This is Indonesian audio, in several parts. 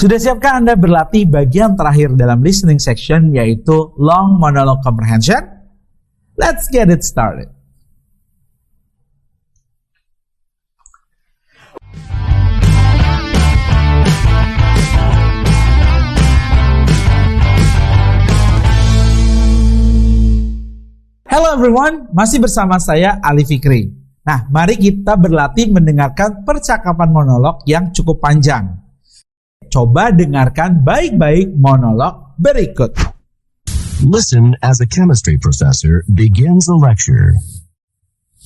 Sudah siapkah Anda berlatih bagian terakhir dalam listening section, yaitu long monologue comprehension? Let's get it started. Hello everyone, masih bersama saya Ali Fikri. Nah, mari kita berlatih mendengarkan percakapan monolog yang cukup panjang. Coba dengarkan baik-baik monolog berikut. Listen as a chemistry professor begins a lecture.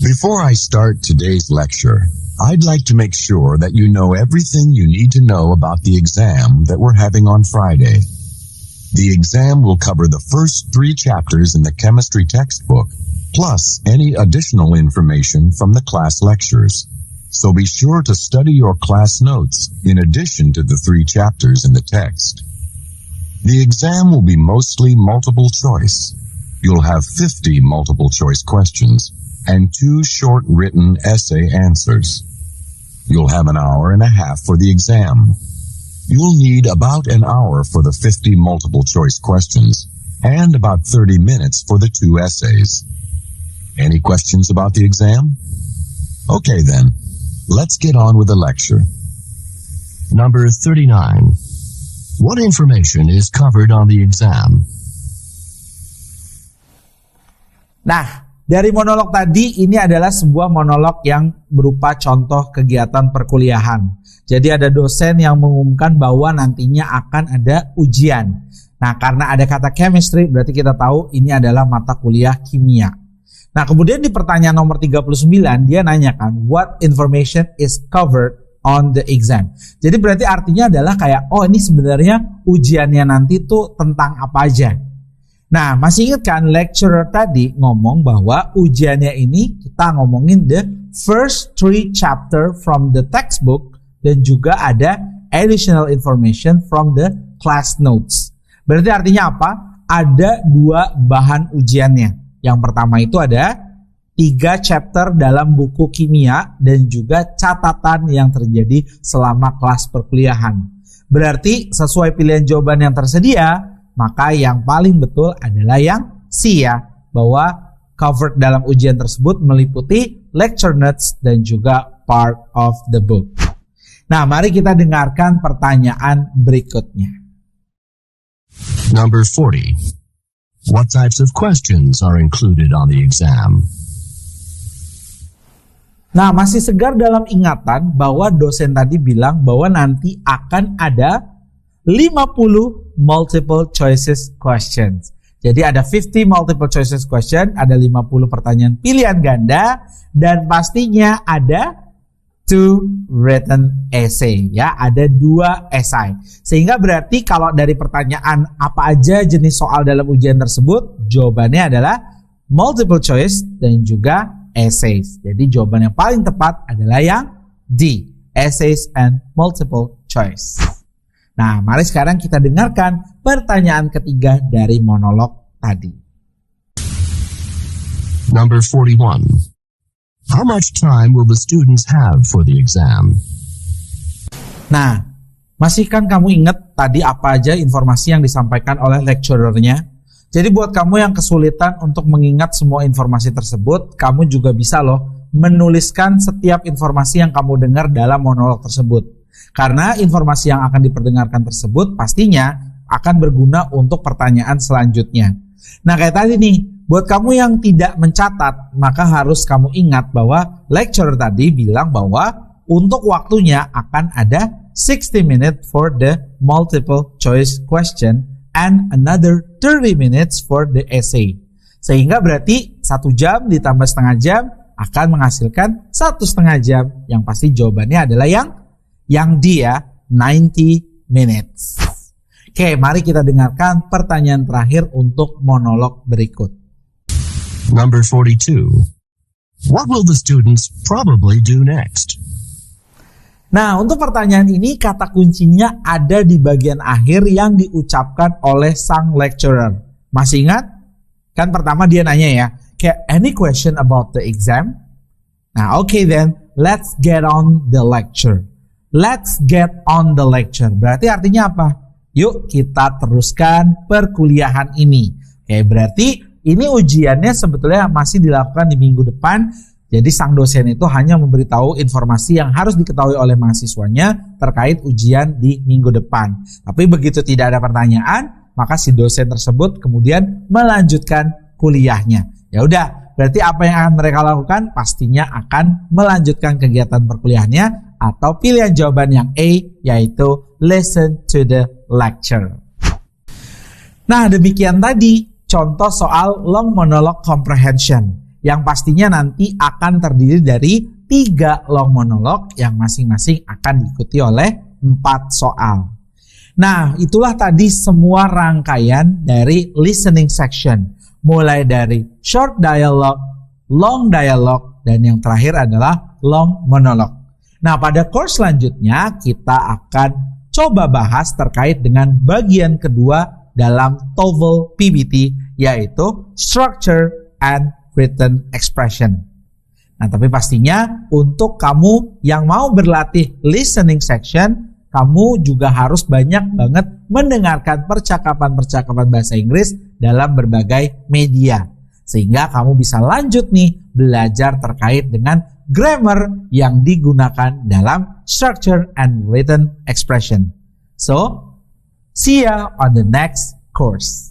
Before I start today's lecture, I'd like to make sure that you know everything you need to know about the exam that we're having on Friday. The exam will cover the first 3 chapters in the chemistry textbook, plus any additional information from the class lectures. So be sure to study your class notes in addition to the 3 chapters in the text. The exam will be mostly multiple choice. You'll have 50 multiple choice questions and 2 short written essay answers. You'll have an hour and a half for the exam. You'll need about an hour for the 50 multiple choice questions and about 30 minutes for the 2 essays. Any questions about the exam? Okay then. Let's get on with the lecture. Number 39. What information is covered on the exam? Nah, dari monolog tadi, ini adalah sebuah monolog yang berupa contoh kegiatan perkuliahan. Jadi ada dosen yang mengumumkan bahwa nantinya akan ada ujian. Nah, karena ada kata chemistry, berarti kita tahu ini adalah mata kuliah kimia. Nah, kemudian di pertanyaan nomor 39, dia nanyakan, what information is covered on the exam? Jadi berarti artinya adalah kayak, oh ini sebenarnya ujiannya nanti tuh tentang apa aja. Nah, masih ingat kan lecturer tadi ngomong bahwa ujiannya ini kita ngomongin the first 3 chapter from the textbook dan juga ada additional information from the class notes. Berarti artinya apa? Ada 2 bahan ujiannya. Yang pertama itu ada 3 chapter dalam buku kimia dan juga catatan yang terjadi selama kelas perkuliahan. Berarti sesuai pilihan jawaban yang tersedia, maka yang paling betul adalah yang C ya, bahwa covered dalam ujian tersebut meliputi lecture notes dan juga part of the book. Nah, mari kita dengarkan pertanyaan berikutnya. Number 40. What types of questions are included on the exam? Nah, masih segar dalam ingatan bahwa dosen tadi bilang bahwa nanti akan ada 50 multiple choices questions. Jadi ada 50 multiple choices question, ada 50 pertanyaan pilihan ganda, dan pastinya ada 2 written essay, ya, ada 2 esai. Sehingga berarti kalau dari pertanyaan apa aja jenis soal dalam ujian tersebut, jawabannya adalah multiple choice dan juga essays. Jadi jawaban yang paling tepat adalah yang D, essays and multiple choice. Nah, mari sekarang kita dengarkan pertanyaan ketiga dari monolog tadi. Number 41. How much time will the students have for the exam? Nah, masih kan kamu ingat tadi apa aja informasi yang disampaikan oleh lecturernya? Jadi buat kamu yang kesulitan untuk mengingat semua informasi tersebut, kamu juga bisa loh menuliskan setiap informasi yang kamu dengar dalam monolog tersebut. Karena informasi yang akan diperdengarkan tersebut pastinya akan berguna untuk pertanyaan selanjutnya. Nah, kayak tadi nih, buat kamu yang tidak mencatat, maka harus kamu ingat bahwa lecturer tadi bilang bahwa untuk waktunya akan ada 60 minutes for the multiple choice question and another 30 minutes for the essay. Sehingga berarti 1 jam ditambah setengah jam akan menghasilkan 1,5 jam. Yang pasti jawabannya adalah yang D ya, 90 minutes. Oke, mari kita dengarkan pertanyaan terakhir untuk monolog berikut. Number 42. What will the students probably do next? Nah, untuk pertanyaan ini kata kuncinya ada di bagian akhir yang diucapkan oleh sang lecturer. Masih ingat? Kan pertama dia nanya ya, kayak any question about the exam? Nah, okay then, let's get on the lecture. Let's get on the lecture. Berarti artinya apa? Yuk kita teruskan perkuliahan ini. Oke, berarti ini ujiannya sebetulnya masih dilakukan di minggu depan. Jadi sang dosen itu hanya memberitahu informasi yang harus diketahui oleh mahasiswanya terkait ujian di minggu depan. Tapi begitu tidak ada pertanyaan, maka si dosen tersebut kemudian melanjutkan kuliahnya. Ya udah, berarti apa yang akan mereka lakukan? Pastinya akan melanjutkan kegiatan perkuliahannya atau pilihan jawaban yang A, yaitu listen to the lecture. Nah, demikian tadi contoh soal long monologue comprehension yang pastinya nanti akan terdiri dari 3 long monologue yang masing-masing akan diikuti oleh 4 soal. Nah, itulah tadi semua rangkaian dari listening section. Mulai dari short dialogue, long dialogue, dan yang terakhir adalah long monologue. Nah, pada course selanjutnya kita akan coba bahas terkait dengan bagian kedua dalam TOEFL PBT, yaitu structure and written expression. Nah, tapi pastinya untuk kamu yang mau berlatih listening section, kamu juga harus banyak banget mendengarkan percakapan-percakapan bahasa Inggris dalam berbagai media. Sehingga kamu bisa lanjut nih belajar terkait dengan grammar yang digunakan dalam structure and written expression. So, see ya on the next course.